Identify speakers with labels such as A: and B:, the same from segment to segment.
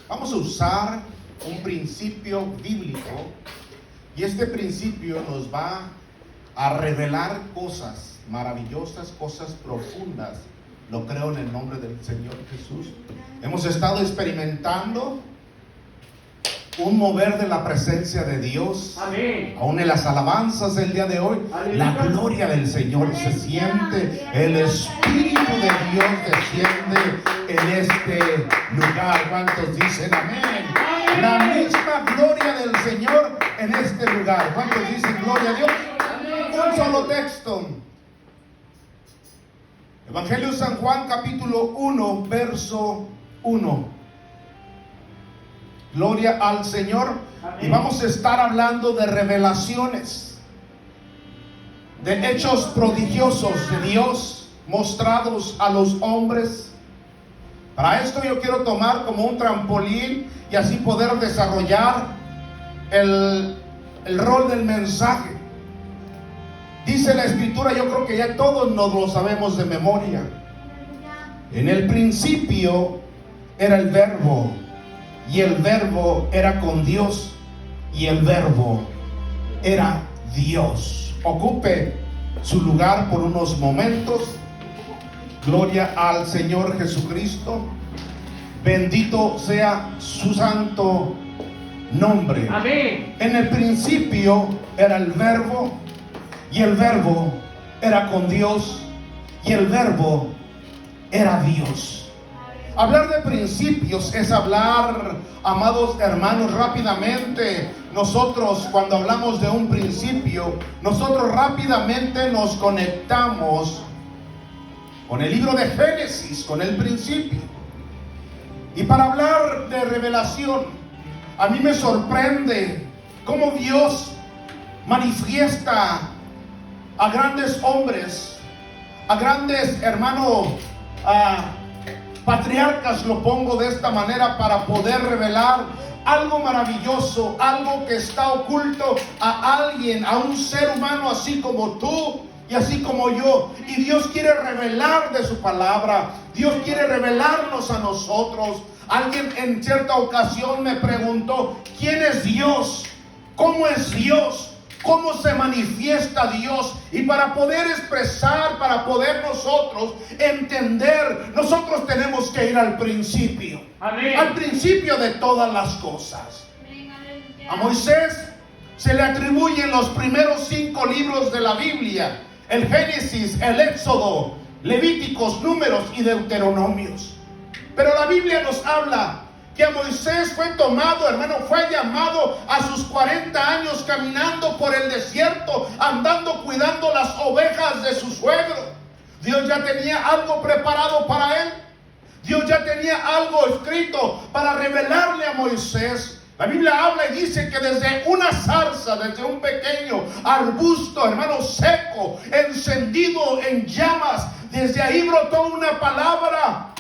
A: Vamos a usar un principio bíblico y este principio nos va a revelar cosas maravillosas, cosas profundas. Lo creo en el nombre del Señor Jesús. Hemos estado experimentando un mover de la presencia de Dios.
B: Amén.
A: Aún en las alabanzas del día de hoy, la gloria del Señor se siente. El Espíritu de Dios desciende en este lugar. ¿Cuántos dicen amén? La misma gloria del Señor en este lugar. ¿Cuántos dicen gloria a Dios? Un solo texto. Evangelio de San Juan, capítulo 1, verso 1. Gloria al Señor.
B: Amén.
A: Y vamos a estar hablando de revelaciones, de hechos prodigiosos de Dios mostrados a los hombres. Para esto yo quiero tomar como un trampolín y así poder desarrollar el rol del mensaje. Dice la Escritura, yo creo que ya todos nos lo sabemos de memoria. En el principio era el Verbo, y el Verbo era con Dios, y el Verbo era Dios. Ocupe su lugar por unos momentos. Gloria al Señor Jesucristo. Bendito sea su santo nombre.
B: Amén.
A: En el principio era el Verbo, y el Verbo era con Dios, y el Verbo era Dios. Hablar de principios es hablar, amados hermanos, rápidamente. Nosotros, cuando hablamos de un principio, nosotros rápidamente nos conectamos con el libro de Génesis, con el principio. Y para hablar de revelación, a mí me sorprende cómo Dios manifiesta a grandes hombres, a grandes hermanos, patriarcas, lo pongo de esta manera, para poder revelar algo maravilloso, algo que está oculto a alguien, a un ser humano así como tú y así como yo. Y Dios quiere revelar de su palabra. Dios quiere revelarnos a nosotros. Alguien en cierta ocasión me preguntó, ¿quién es Dios? ¿Cómo es Dios? ¿Cómo se manifiesta Dios? Y para poder expresar, para poder nosotros entender, nosotros tenemos que ir al principio.
B: Amén.
A: Al principio de todas las cosas. A Moisés se le atribuyen los primeros 5 libros de la Biblia: el Génesis, el Éxodo, Levíticos, Números y Deuteronomios. Pero la Biblia nos habla que a Moisés fue tomado, hermano, fue llamado a sus 40 años caminando por el desierto, andando cuidando las ovejas de su suegro. Dios ya tenía algo preparado para él. Dios ya tenía algo escrito para revelarle a Moisés. La Biblia habla y dice que desde una zarza, desde un pequeño arbusto, hermano, seco, encendido en llamas, desde ahí brotó una palabra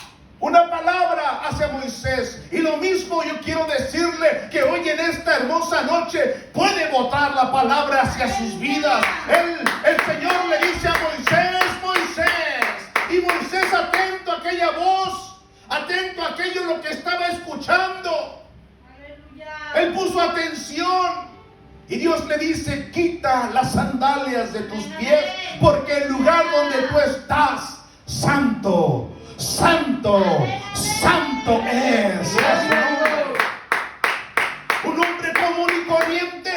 A: hacia Moisés. Y lo mismo yo quiero decirle, que hoy en esta hermosa noche puede botar la palabra hacia sus vidas. El Señor le dice a Moisés, Moisés, y Moisés, atento a aquella voz, atento a aquello lo que estaba escuchando. Él puso atención. Y Dios le dice, quita las sandalias de tus pies, porque el lugar donde tú estás, santo, santo, santo es. Un hombre común y corriente,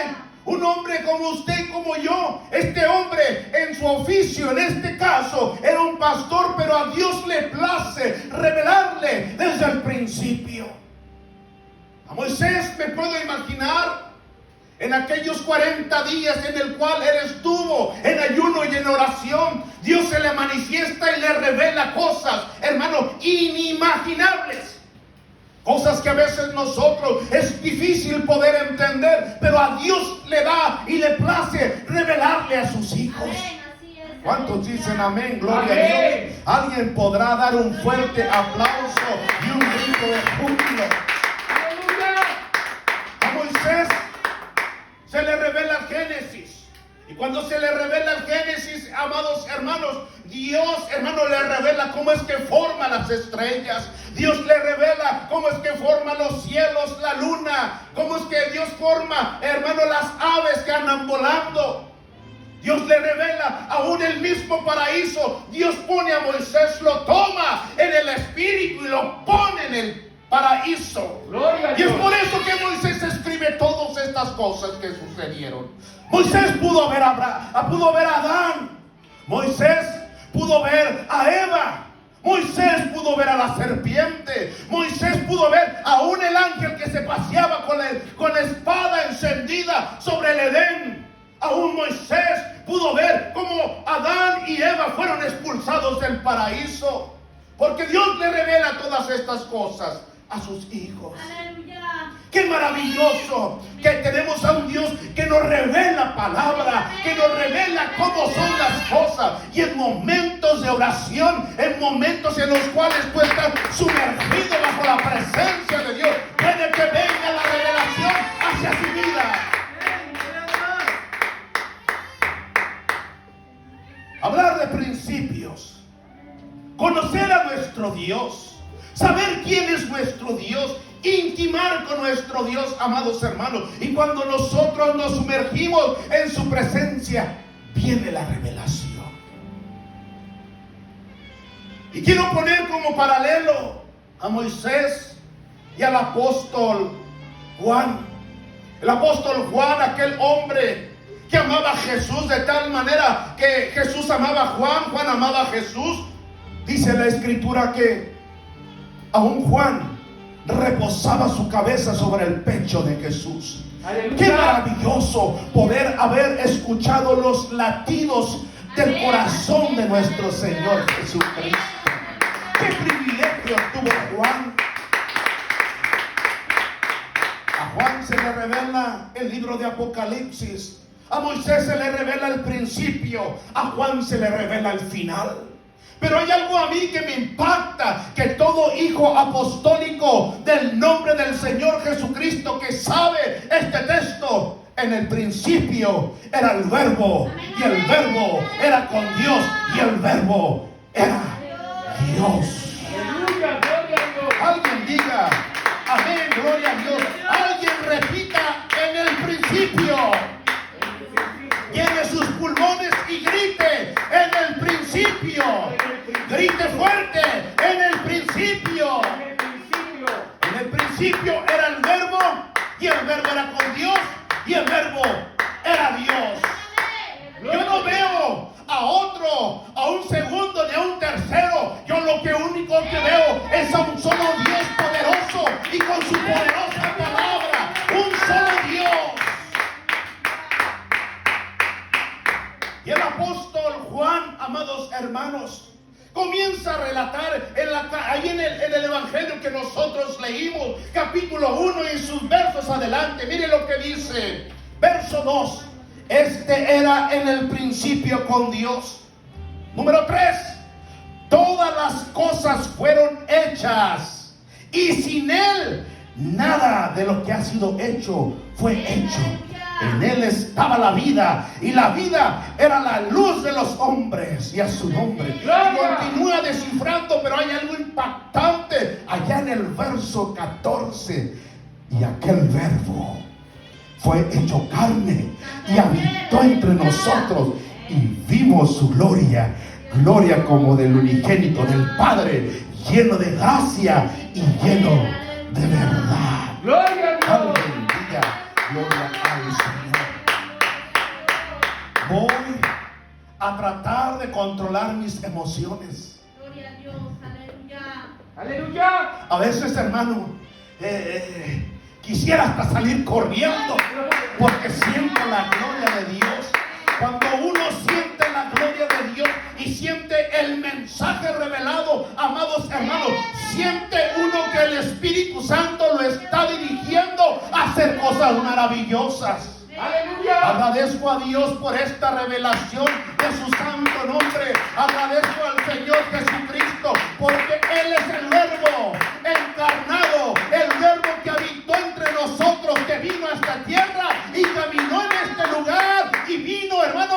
A: un hombre como usted y como yo. Este hombre en su oficio, en este caso, era un pastor, pero a Dios le place revelarle desde el principio. A Moisés me puedo imaginar en aquellos 40 días en el cual él estuvo en ayuno y en oración. Dios se le manifiesta y le revela cosas, hermano, inimaginables. Cosas que a veces nosotros es difícil poder entender, pero a Dios le da y le place revelarle a sus hijos. ¿Cuántos dicen amén? Gloria
B: Amén.
A: a Dios. Alguien podrá dar un fuerte aplauso y un grito de júbilo. A Moisés se le revela Génesis, Y cuando se le revela el Génesis, amados hermanos, Dios, hermano, le revela cómo es que forma las estrellas. Dios le revela cómo es que forma los cielos, la luna. Cómo es que Dios forma, hermano, las aves que andan volando. Dios le revela aún el mismo paraíso. Dios pone a Moisés, lo toma en el espíritu y lo pone en el paraíso. Y es por eso que Moisés escribe todas estas cosas que sucedieron. Moisés pudo ver a Adán. Moisés pudo ver a Eva. Moisés pudo ver a la serpiente. Moisés pudo ver aún el ángel que se paseaba con la espada encendida sobre el Edén. Aún Moisés pudo ver cómo Adán y Eva fueron expulsados del paraíso. Porque Dios le revela todas estas cosas a sus hijos.
B: Aleluya.
A: Qué maravilloso que tenemos a un Dios que nos revela palabra, que nos revela cómo son las cosas. Y en momentos de oración, en momentos en los cuales tú estás sumergido bajo la presencia de Dios, puede que venga la revelación hacia tu vida. Hablar de principios, conocer a nuestro Dios, saber quién es nuestro Dios, intimar con nuestro Dios, amados hermanos. Y cuando nosotros nos sumergimos en su presencia, viene la revelación. Y quiero poner como paralelo a Moisés y al apóstol Juan. El apóstol Juan, aquel hombre que amaba a Jesús de tal manera que Jesús amaba a Juan, Juan amaba a Jesús. Dice la escritura que aún Juan reposaba su cabeza sobre el pecho de Jesús. ¡Aleluya! Qué maravilloso poder haber escuchado los latidos del corazón de nuestro Señor Jesucristo. ¡Qué privilegio tuvo Juan! A Juan se le revela el libro de Apocalipsis. A Moisés se le revela el principio, a Juan se le revela el final. Pero hay algo a mí que me impacta, que todo hijo apostólico del nombre del Señor Jesucristo que sabe este texto, en el principio era el Verbo, y el Verbo era con Dios, y el Verbo era Dios. Alguien diga, amén, gloria a Dios. Alguien repita, en el principio. Llene sus pulmones y grite, en el principio. Grite fuerte, en el principio. En el principio era el Verbo, y el Verbo era con Dios, y el Verbo era Dios. Yo no veo a otro, a un segundo, ni a un tercero. Yo lo único que veo es a un solo Dios poderoso, y con su poderosa palabra, un solo Dios. Y el apóstol Juan, amados hermanos, comienza a relatar ahí en el evangelio que nosotros leímos, capítulo 1 y sus versos adelante. Mire lo que dice, verso 2. Este era en el principio con Dios. Número 3. Todas las cosas fueron hechas, y sin Él nada de lo que ha sido hecho fue hecho. En Él estaba la vida, y la vida era la luz de los hombres, y a su nombre. Y continúa descifrando, pero hay algo impactante allá en el verso 14. Y aquel Verbo fue hecho carne y habitó entre nosotros, y vimos su gloria, gloria como del unigénito del Padre, lleno de gracia y lleno de verdad. Gloria a Dios. Aleluya. Gloria al Señor. Voy a tratar de controlar mis emociones.
B: Gloria a Dios, aleluya.
C: Aleluya.
A: A veces, hermano, quisiera hasta salir corriendo porque siento la gloria de Dios. Cuando uno siente la gloria de Dios y siente el mensaje revelado, amados hermanos, siente uno que el Espíritu Santo lo está dirigiendo a hacer cosas maravillosas.
C: Aleluya.
A: Agradezco a Dios por esta revelación de su santo nombre. Agradezco al Señor Jesucristo porque Él es el Verbo encarnado, el Verbo que habitó entre nosotros, que vino a esta tierra y caminó en este lugar y vino, hermano,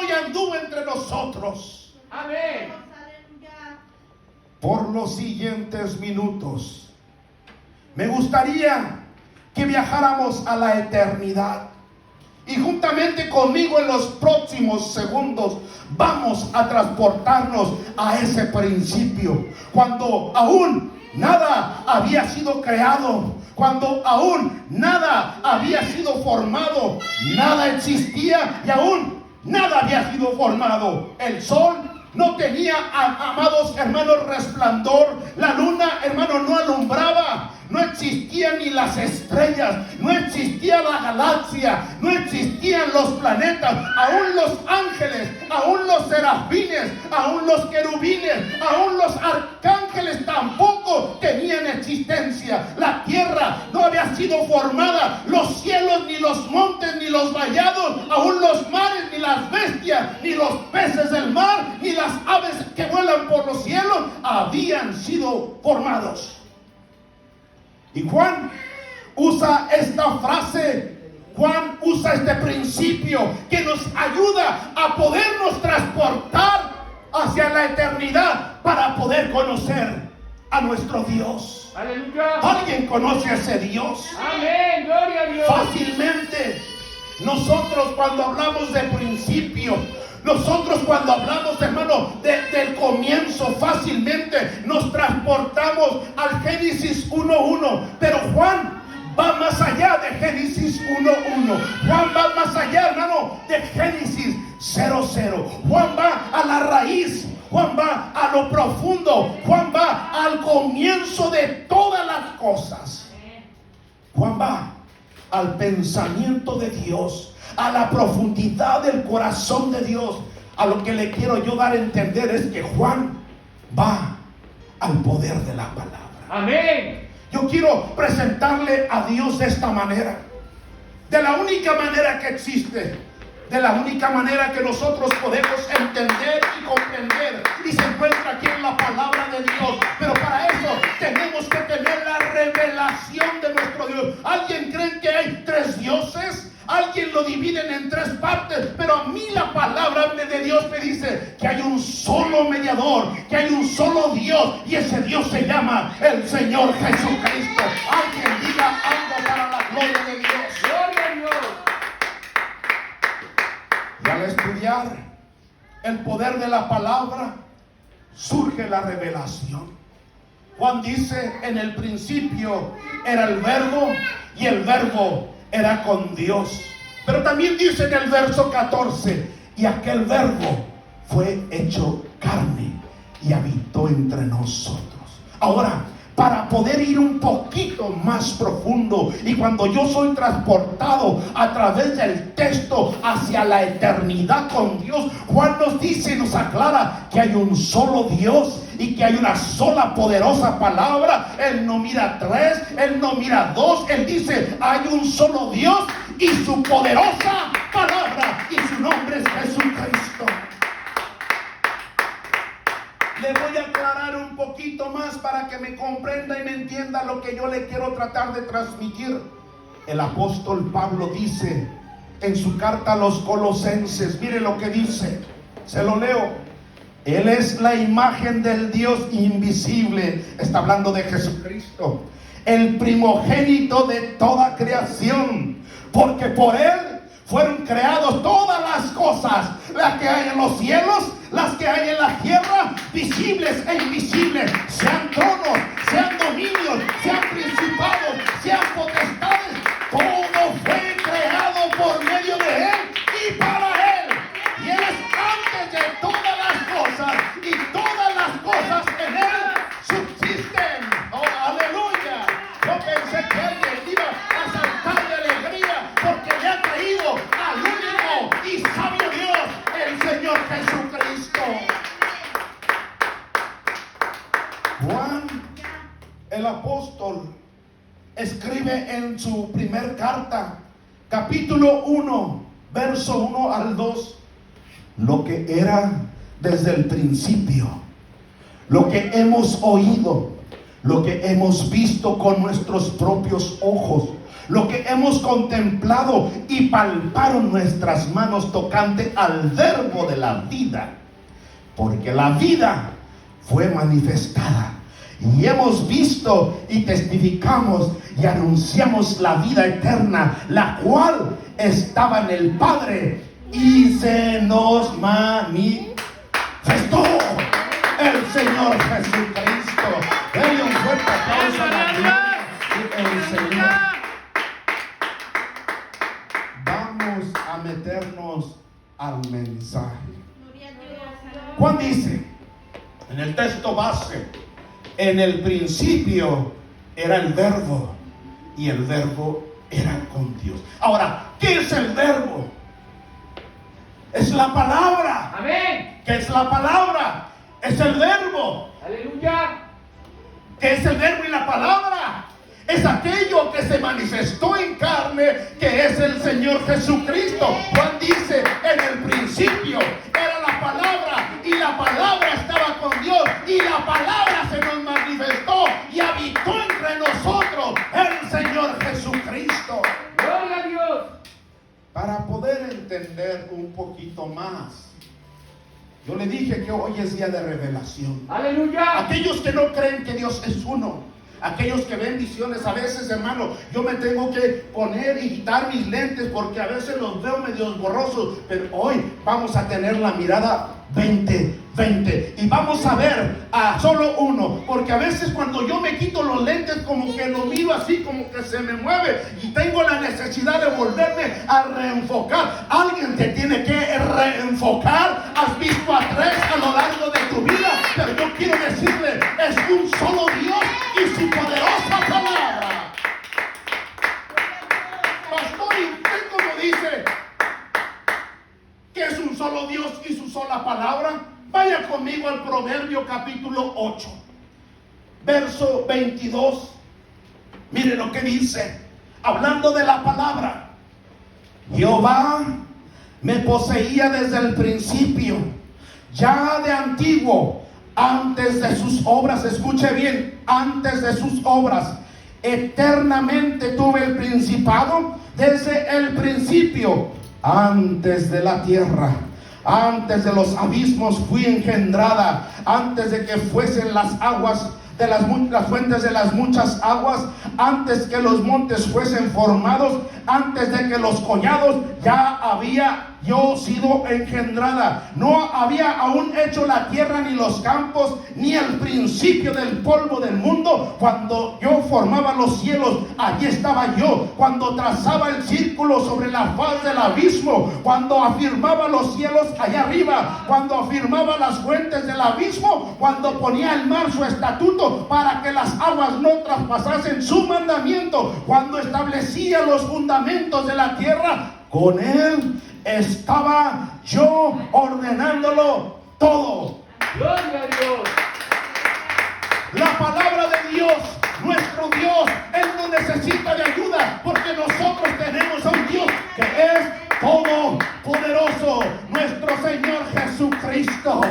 A: 3 minutos, me gustaría que viajáramos a la eternidad. Y juntamente conmigo en los próximos segundos vamos a transportarnos a ese principio, cuando aún nada había sido creado, cuando aún nada había sido formado, nada existía y aún nada había sido formado. El sol no tenía, amados hermanos, resplandor. La luna, hermano, no alumbraba. No existían ni las estrellas, no existía la galaxia, no existían los planetas, aún los ángeles, aún los serafines, aún los querubines, aún los arcángeles tampoco tenían existencia. La tierra no había sido formada, los cielos, ni los montes, ni los vallados, aún los mares, ni las bestias, ni los peces del mar, ni las aves que vuelan por los cielos habían sido formados. Y Juan usa esta frase, Juan usa este principio que nos ayuda a podernos transportar hacia la eternidad para poder conocer a nuestro Dios.
C: Aleluya.
A: ¿Alguien conoce a ese Dios?
C: Amén. Gloria a Dios.
A: Fácilmente. Nosotros cuando hablamos de principio, nosotros cuando hablamos, hermano, del comienzo, fácilmente nos transportamos al Génesis 1:1. Pero Juan va más allá de Génesis 1:1. Juan va más allá, hermano, de Génesis 0:0. Juan va a la raíz. Juan va a lo profundo. Juan va al comienzo de todas las cosas. Juan va al pensamiento de Dios, a la profundidad del corazón de Dios. A lo que le quiero yo dar a entender es que Juan va al poder de la palabra.
C: Amén.
A: Yo quiero presentarle a Dios de esta manera, de la única manera que existe, de la única manera que nosotros podemos entender y comprender, y se encuentra aquí en la palabra de Dios. Pero para eso tenemos que tener la revelación de nuestro Dios. ¿Alguien cree que hay 3 dioses? Alguien lo dividen en 3 partes, pero a mí la palabra de Dios me dice que hay un solo mediador, que hay un solo Dios, y ese Dios se llama el Señor Jesucristo. Alguien diga algo para la gloria de Dios.
C: Gloria a Dios.
A: Y al estudiar el poder de la palabra, surge la revelación. Juan dice: en el principio era el verbo, y el verbo era con Dios. Pero también dice en el verso 14: y aquel verbo fue hecho carne y habitó entre nosotros. Ahora, para poder ir un poquito más profundo, y cuando yo soy transportado a través del texto hacia la eternidad con Dios, Juan nos dice y nos aclara que hay un solo Dios y que hay una sola poderosa palabra. Él no mira 3, Él no mira 2, Él dice: hay un solo Dios y su poderosa palabra, y su nombre es Jesucristo. Le voy a aclarar un poquito más para que me comprenda y me entienda lo que yo le quiero tratar de transmitir. El apóstol Pablo dice en su carta a los Colosenses, mire lo que dice, se lo leo: Él es la imagen del Dios invisible, está hablando de Jesucristo, el primogénito de toda creación, porque por Él fueron creados todas las cosas, las que hay en los cielos, las que hay en la tierra, visibles e invisibles, sean tronos, sean dominios, sean principados, sean potestades. Todo fue creado por medio de Él y para Él. Y Él es antes de todas las cosas, y todas las cosas en Él subsisten. Oh, aleluya. Yo pensé que alguien iba a saltar de alegría porque le ha traído al único y sabio Dios, el Señor Jesucristo. Juan, el apóstol, escribe en su primer carta, capítulo 1, verso 1 al 2, lo que era desde el principio, lo que hemos oído, lo que hemos visto con nuestros propios ojos, lo que hemos contemplado y palparon nuestras manos tocante al verbo de la vida, porque la vida fue manifestada y hemos visto y testificamos y anunciamos la vida eterna, la cual estaba en el Padre y se nos manifestó. El Señor Jesucristo. Denle un fuerte aplauso a la gloria del Señor. Vamos a meternos al mensaje. Juan dice en el texto base: en el principio era el verbo y el verbo era con Dios. Ahora, ¿qué es el verbo? Es la palabra.
C: Amén.
A: ¿Qué es la palabra? Es el verbo.
C: Aleluya.
A: ¿Qué es el verbo y la palabra? Es aquello que se manifestó en carne, que es el Señor Jesucristo. Juan dice: en el principio era la palabra, y la palabra estaba con Dios, y la palabra se nos manifestó y habitó entre nosotros, el Señor Jesucristo.
C: Gloria a Dios.
A: Para poder entender un poquito más, yo le dije que hoy es día de revelación.
C: Aleluya.
A: Aquellos que no creen que Dios es uno, aquellos que ven visiones, a veces, hermano, yo me tengo que poner y quitar mis lentes porque a veces los veo medio borrosos, pero hoy vamos a tener la mirada 20/20 y vamos a ver a solo uno, porque a veces cuando yo me quito los lentes como que lo miro así, como que se me mueve y tengo la necesidad de volverme a reenfocar. Alguien te tiene que reenfocar. Has visto a tres a lo largo de tu vida, pero yo quiero decirle: es un solo Dios y su poderosa palabra. Pastor, ¿y usted cómo dice que es un solo Dios y su sola palabra? Vaya conmigo al Proverbio capítulo 8, verso 22. Mire lo que dice, hablando de la palabra: Jehová me poseía desde el principio, ya de antiguo, antes de sus obras. Escuche bien: antes de sus obras. Eternamente tuve el principado, desde el principio, antes de la tierra, antes de los abismos fui engendrada, antes de que fuesen las aguas de las fuentes de las muchas aguas, antes que los montes fuesen formados, antes de que los collados, ya había yo sido engendrada. No había aún hecho la tierra ni los campos, ni el principio del polvo del mundo. Cuando yo formaba los cielos, allí estaba yo. Cuando trazaba el círculo sobre la faz del abismo, cuando afirmaba los cielos allá arriba, cuando afirmaba las fuentes del abismo, cuando ponía el mar su estatuto para que las aguas no traspasasen su mandamiento, cuando establecía los fundamentos de la tierra, con él estaba yo ordenándolo todo.
C: Gloria a Dios.
A: La palabra de Dios, nuestro Dios, Él no necesita de ayuda, porque nosotros tenemos a un Dios que es todopoderoso, nuestro Señor Jesucristo.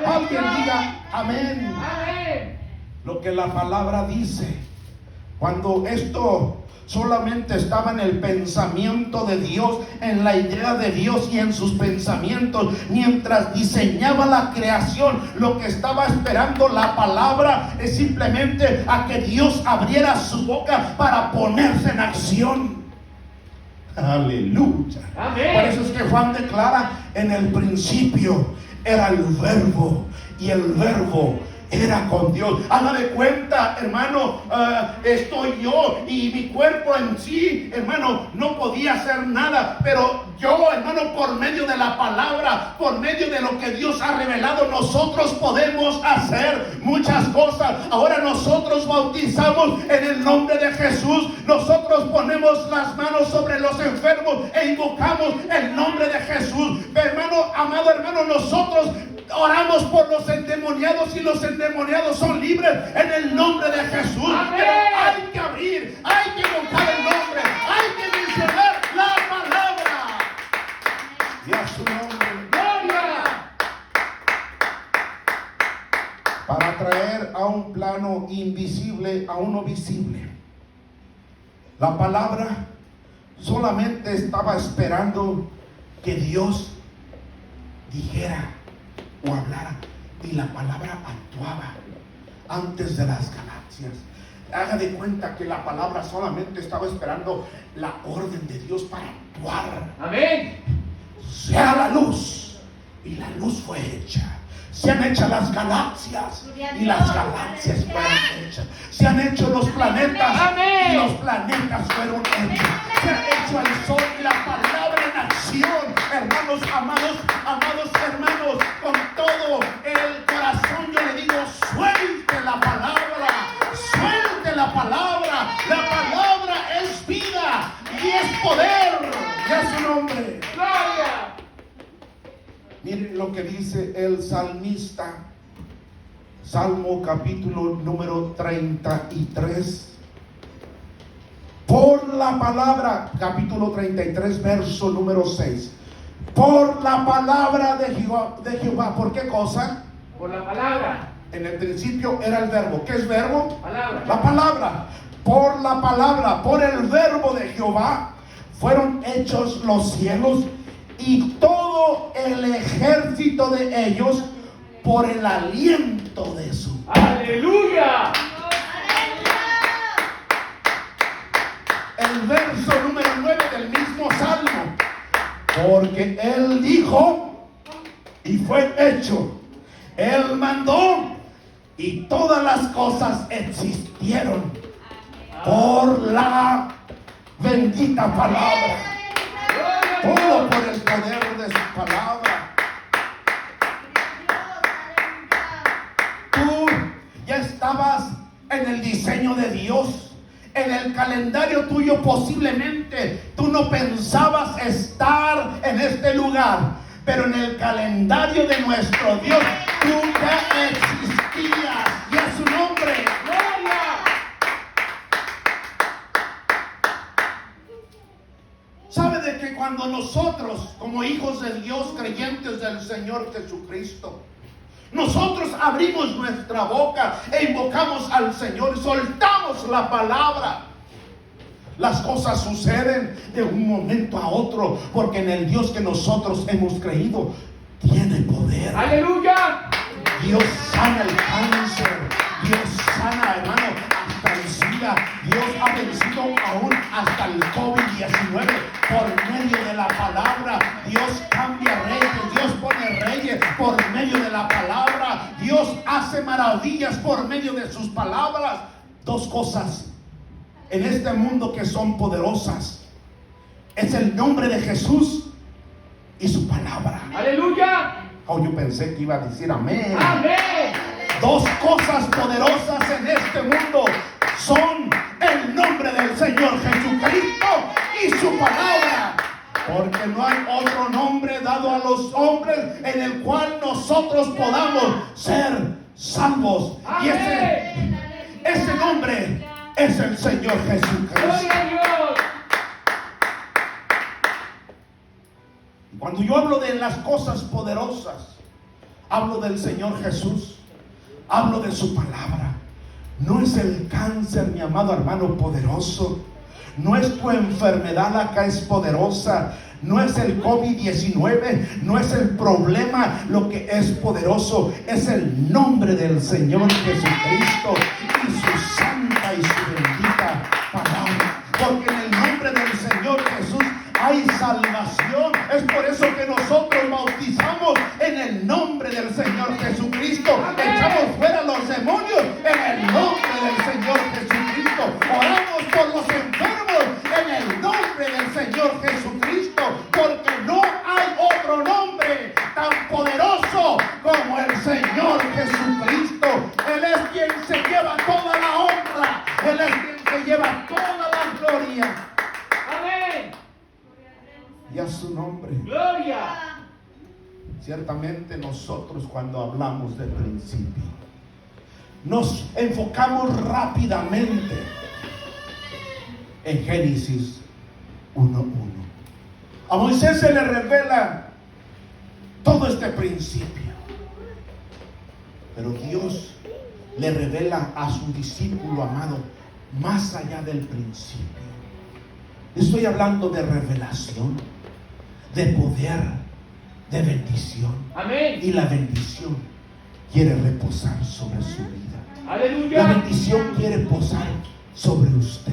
A: Alguien diga amén.
C: Amén.
A: Lo que la palabra dice, cuando esto solamente estaba en el pensamiento de Dios, en la idea de Dios y en sus pensamientos, mientras diseñaba la creación, lo que estaba esperando la palabra es simplemente a que Dios abriera su boca para ponerse en acción. Aleluya.
C: Amén.
A: Por eso es que Juan declara: en el principio era el verbo, y el verbo era con Dios. Haga de cuenta, hermano, estoy yo y mi cuerpo en sí, hermano, no podía hacer nada, pero yo, hermano, por medio de la palabra, por medio de lo que Dios ha revelado, nosotros podemos hacer muchas cosas. Ahora nosotros bautizamos en el nombre de Jesús, nosotros ponemos las manos sobre los enfermos e invocamos el nombre de Jesús. Hermano, amado hermano, nosotros oramos por los endemoniados y los endemoniados son libres en el nombre de Jesús.
C: Amén.
A: Pero hay que abrir, hay que invocar el nombre, hay que mencionar la palabra y a su nombre,
C: Gloria.
A: para traer a un plano invisible a uno visible. La palabra solamente estaba esperando que Dios dijera o hablara, y la palabra actuaba. antes de las galaxias. Haga de cuenta que la palabra solamente estaba esperando la orden de Dios para actuar.
C: Amén.
A: Sea la luz, y la luz fue hecha. Se han hecho las galaxias y las galaxias fueron hechas. Se han hecho los planetas.
C: Amén.
A: Y los planetas fueron hechos. Se ha hecho el sol y la palabra en acción. Hermanos, amados hermanos, con todo el corazón yo le digo, suelte la palabra. Suelte la palabra. La palabra es vida y es poder. Y a su nombre.
C: Gloria.
A: Miren lo que dice el salmista, Salmo capítulo número 33. Por la palabra, capítulo 33, verso número 6. Por la palabra de Jehová. ¿Por qué cosa?
C: Por la palabra.
A: En el principio era el verbo. ¿Qué es verbo?
C: Palabra.
A: La palabra. Por la palabra, por el verbo de Jehová, fueron hechos los cielos y todo el ejército de ellos por el aliento de su.
C: Aleluya.
A: El verso número 9 del mismo salmo. Porque él dijo y fue hecho. Él mandó y todas las cosas existieron por la bendita palabra. Todo por el poder de su palabra. Tú ya estabas en el diseño de Dios. En el calendario tuyo posiblemente tú no pensabas estar en este lugar, pero en el calendario de nuestro Dios tú ya existías. Y a su nombre.
C: Gloria.
A: ¿Sabe de que cuando nosotros, como hijos de Dios, creyentes del Señor Jesucristo, nosotros abrimos nuestra boca e invocamos al Señor y soltamos la palabra, las cosas suceden de un momento a otro, porque en el Dios que nosotros hemos creído tiene poder.
C: Aleluya.
A: Dios sana el cáncer, Dios sana, hermano, hasta el SIDA. Dios ha vencido aún hasta el COVID-19 por medio de la palabra. Dios cambia reyes, Dios pone reyes por medio de la palabra. Dios hace maravillas por medio de sus palabras. Dos cosas en este mundo que son poderosas: es el nombre de Jesús y su palabra.
C: Aleluya.
A: Oh, yo pensé que iba a decir amén.
C: Amén.
A: Dos cosas poderosas en este mundo son el nombre del Señor Jesucristo y su palabra. Porque no hay otro nombre dado a los hombres en el cual nosotros podamos ser salvos. Y ese nombre es el Señor Jesucristo.
C: Gloria a Dios.
A: Cuando yo hablo de las cosas poderosas, hablo del Señor Jesús, hablo de su palabra. No es el cáncer, mi amado hermano, poderoso. No es tu enfermedad la que es poderosa. No es el COVID-19, no es el problema lo que es poderoso. Es el nombre del Señor Jesucristo y su santa y su bendita palabra. Porque en el nombre del Señor Jesús hay salvación. Es por eso que nosotros bautizamos en el nombre del Señor Jesucristo. Echamos fuera los demonios en el nombre del Señor Jesucristo. Oramos por los enfermos en el nombre del Señor Jesucristo. Porque no hay otro nombre tan poderoso como el Señor Jesucristo. Él es quien se lleva toda la honra. Él es quien se lleva toda la gloria.
C: Amén.
A: Y a su nombre.
C: Gloria.
A: Ciertamente nosotros, cuando hablamos del principio, nos enfocamos rápidamente en Génesis 1:1. A Moisés se le revela todo este principio, pero Dios le revela a su discípulo amado más allá del principio. Estoy hablando de revelación, de poder, de bendición.
C: Amén.
A: Y la bendición quiere reposar sobre su vida. La
C: Aleluya.
A: bendición quiere posar sobre usted.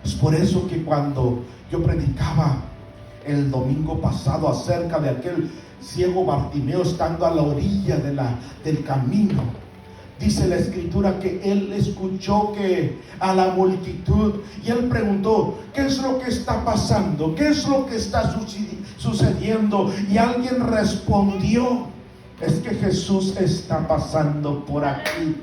A: Es por eso que cuando yo predicaba el domingo pasado acerca de aquel ciego Bartimeo estando a la orilla del camino, dice la escritura que él escuchó que a la multitud, y él preguntó: ¿qué es lo que está pasando? ¿Qué es lo que está sucediendo? Y alguien respondió: es que Jesús está pasando por aquí.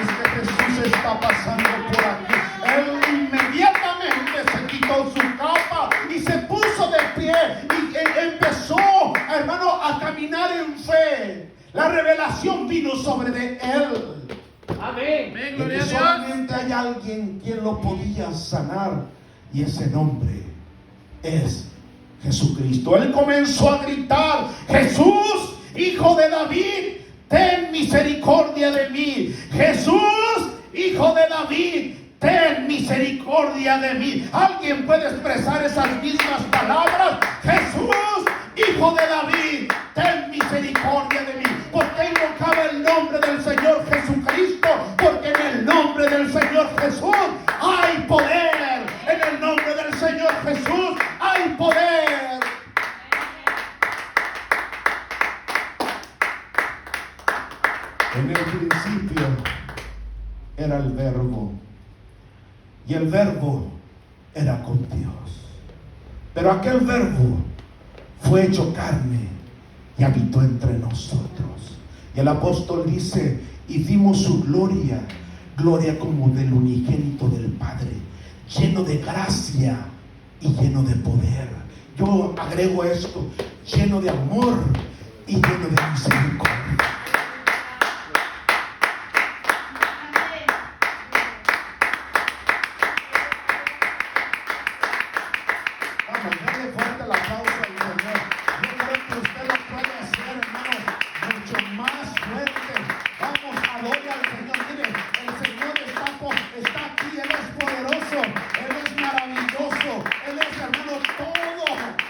A: Es que Jesús está pasando por aquí. Él inmediatamente se quitó su capa y se puso de pie y empezó, hermano, a caminar en fe. La revelación vino sobre de él.
C: Amén.
A: De que solamente hay alguien quien lo podía sanar, y ese nombre es Jesucristo. Él comenzó a gritar: Jesús, Hijo de David, ten misericordia de mí. Jesús, Hijo de David, ten misericordia de mí. ¿Alguien puede expresar esas mismas palabras? Jesús, Hijo de David, ten misericordia de mí. Porque invocaba el nombre del Señor Jesucristo, porque en el nombre del Señor Jesús hay poder. En el nombre del Señor Jesús hay poder. En el principio era el Verbo, y el Verbo era con Dios. Pero aquel Verbo fue hecho carne y habitó entre nosotros. Y el apóstol dice: y vimos su gloria, gloria como del unigénito del Padre, lleno de gracia y lleno de poder. Yo agrego esto: lleno de amor y lleno de misericordia. Dale fuerte el aplauso al Señor. Yo creo que usted lo puede hacer, hermano, mucho más fuerte. Vamos, adore al Señor. Mire, el Señor está aquí. Él es poderoso, Él es maravilloso, Él es, hermano, todo.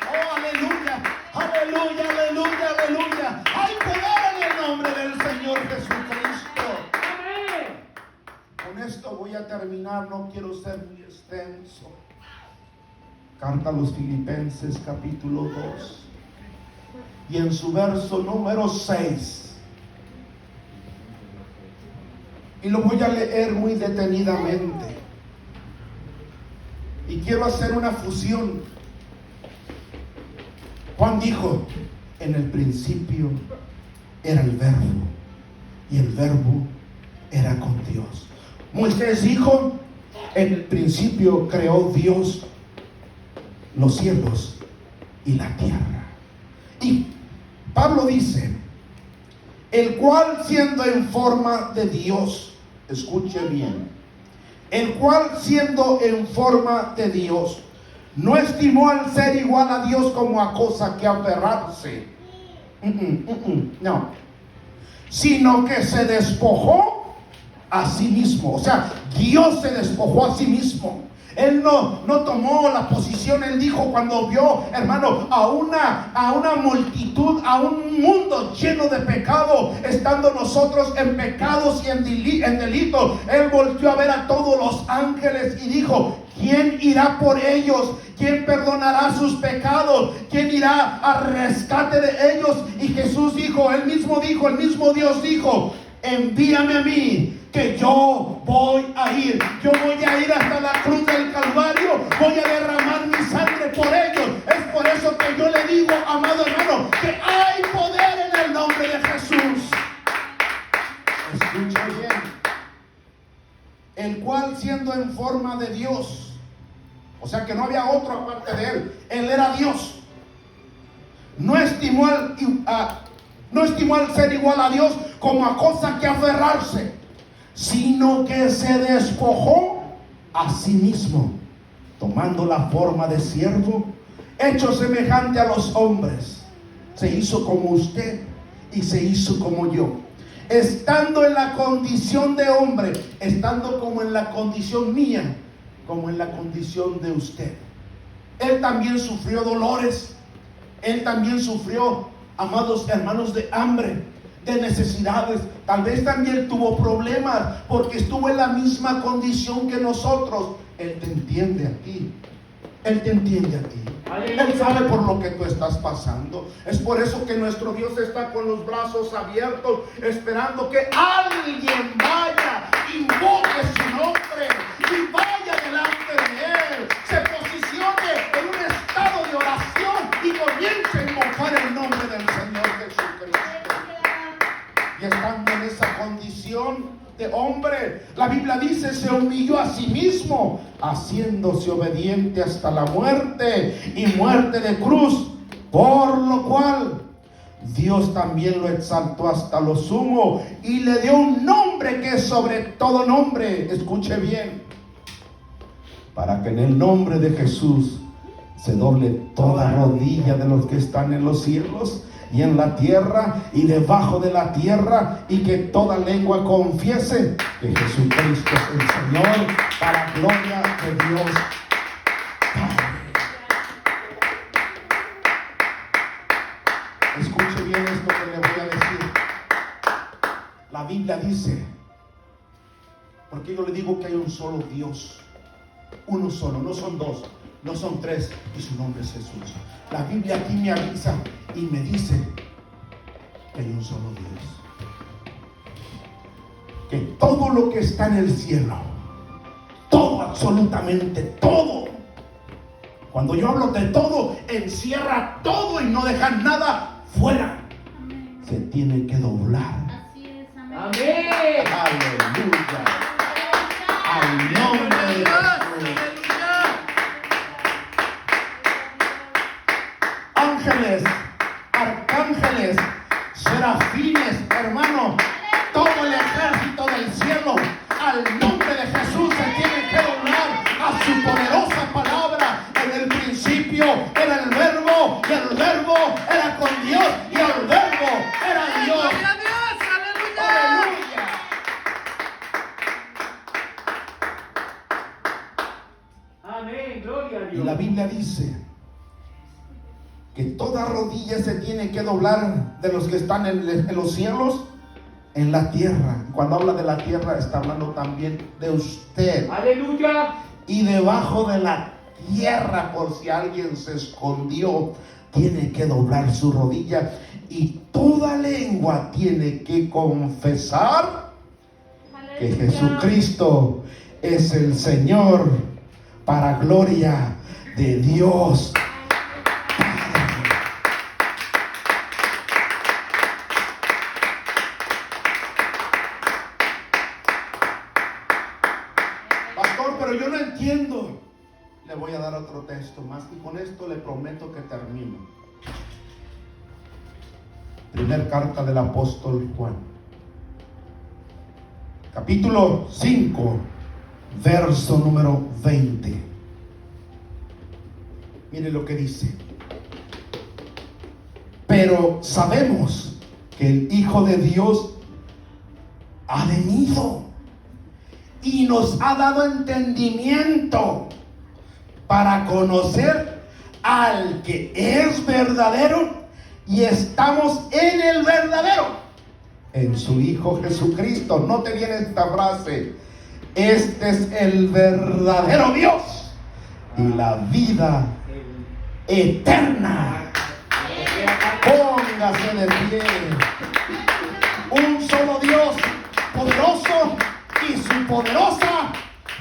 A: Oh, aleluya, aleluya, aleluya, aleluya. Hay poder en el nombre del Señor Jesucristo.
C: Amén.
A: Con esto voy a terminar, no quiero ser muy extenso. Carta a los Filipenses, capítulo 2, y en su verso número 6, y lo voy a leer muy detenidamente, y quiero hacer una fusión. Juan dijo: en el principio era el Verbo, y el Verbo era con Dios. Moisés dijo: en el principio creó Dios los cielos y la tierra. Y Pablo dice: el cual, siendo en forma de Dios, escuche bien, el cual, siendo en forma de Dios, no estimó al ser igual a Dios como a cosa que aferrarse, no, sino que se despojó a sí mismo. O sea, Dios se despojó a sí mismo. Él no tomó la posición. Él dijo, cuando vio, hermano, a una multitud, a un mundo lleno de pecado, estando nosotros en pecados y en delitos, Él volvió a ver a todos los ángeles y dijo: ¿quién irá por ellos? ¿Quién perdonará sus pecados? ¿Quién irá al rescate de ellos? Y Jesús dijo, el mismo Dios dijo: envíame a mí, que yo voy a ir. Yo voy a ir hasta la cruz del Calvario. Voy a derramar mi sangre por ellos. Es por eso que yo le digo, amado hermano, que hay poder en el nombre de Jesús. Escucha bien. El cual, siendo en forma de Dios, o sea que no había otro aparte de Él, Él era Dios, no estimó al ser igual a Dios como a cosa que aferrarse, sino que se despojó a sí mismo, tomando la forma de siervo, hecho semejante a los hombres. Se hizo como usted y se hizo como yo, estando en la condición de hombre, estando como en la condición mía, como en la condición de usted. Él también sufrió dolores. Él también sufrió, amados hermanos, de hambre, de necesidades. Tal vez también tuvo problemas porque estuvo en la misma condición que nosotros. Él te entiende a ti. Él te entiende a ti. Él sabe por lo que tú estás pasando. Es por eso que nuestro Dios está con los brazos abiertos, esperando que alguien vaya, invoque su nombre y vaya delante de Él, se posicione en un estado de oración y comience a invocar el nombre del Señor Jesucristo. Y estando en esa condición de hombre, la Biblia dice, se humilló a sí mismo, haciéndose obediente hasta la muerte y muerte de cruz, por lo cual Dios también lo exaltó hasta lo sumo y le dio un nombre que es sobre todo nombre. Escuche bien, para que en el nombre de Jesús se doble toda rodilla de los que están en los cielos y en la tierra y debajo de la tierra, y que toda lengua confiese que Jesucristo es el Señor, para gloria de Dios Padre. Escuche bien esto que le voy a decir. La Biblia dice, porque yo le digo que hay un solo Dios, uno solo, no son dos, no son tres, y su nombre es Jesús. La Biblia aquí me avisa y me dice que hay un solo Dios, que todo lo que está en el cielo, todo, absolutamente todo, cuando yo hablo de todo, encierra todo y no deja nada fuera, se tiene que doblar.
B: Así es, amén.
C: Amén.
A: Aleluya. Al nombre de Jesús. Ángeles, arcángeles, serafines, hermano, todo el ejército del cielo, al nombre de Jesús se tiene que doblar a su poderosa palabra. En el principio era el verbo, y el verbo era con Dios, y el verbo era Dios. Aleluya.
C: Amén. Gloria a
A: Y
C: Dios.
A: la Biblia dice que toda rodilla se tiene que doblar de los que están en los cielos, en la tierra. Cuando habla de la tierra, está hablando también de usted.
C: Aleluya.
A: Y debajo de la tierra, por si alguien se escondió, tiene que doblar su rodilla. Y toda lengua tiene que confesar que Jesucristo es el Señor, para gloria de Dios. Pastor, pero yo no entiendo. Le voy a dar otro texto más y con esto le prometo que termino. Primer carta del apóstol Juan, capítulo 5, verso número 20. Mire lo que dice. Pero sabemos que el Hijo de Dios ha venido y nos ha dado entendimiento para conocer al que es verdadero, y estamos en el verdadero, en su Hijo Jesucristo. Note bien esta frase: este es el verdadero Dios y la vida eterna. Póngase de pie. Un solo Dios poderoso y su poderosa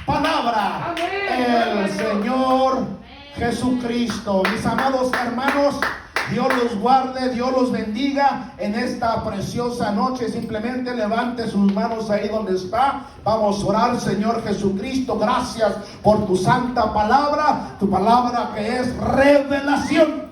A: palabra, el Señor Jesucristo. Mis amados hermanos, Dios los guarde, Dios los bendiga en esta preciosa noche. Simplemente levante sus manos ahí donde está. Vamos a orar. Señor Jesucristo, gracias por tu santa palabra, tu palabra que es revelación.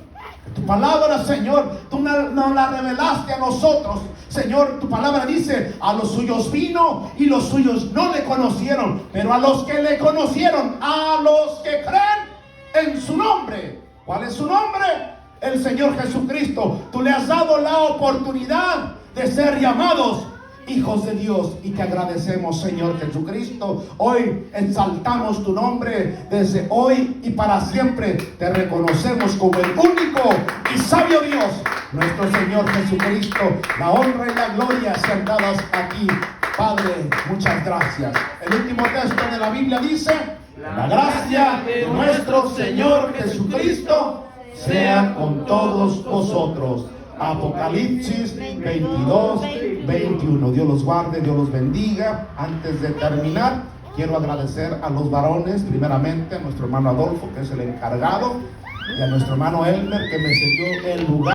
A: Tu palabra, Señor, tú nos la revelaste a nosotros. Señor, tu palabra dice: a los suyos vino y los suyos no le conocieron, pero a los que le conocieron, a los que creen en su nombre. ¿Cuál es su nombre? El Señor Jesucristo. Tú le has dado la oportunidad de ser llamados hijos de Dios, y te agradecemos, Señor Jesucristo. Hoy exaltamos tu nombre. Desde hoy y para siempre te reconocemos como el único y sabio Dios. nuestro Señor Jesucristo. La honra y la gloria sean dadas aquí. Padre, muchas gracias. El último texto de la Biblia dice: la gracia de nuestro Señor Jesucristo sea con todos vosotros. Apocalipsis 22, 21. Dios los guarde, Dios los bendiga. Antes de terminar, quiero agradecer a los varones, primeramente a nuestro hermano Adolfo, que es el encargado, y a nuestro hermano Elmer, que me cedió el lugar.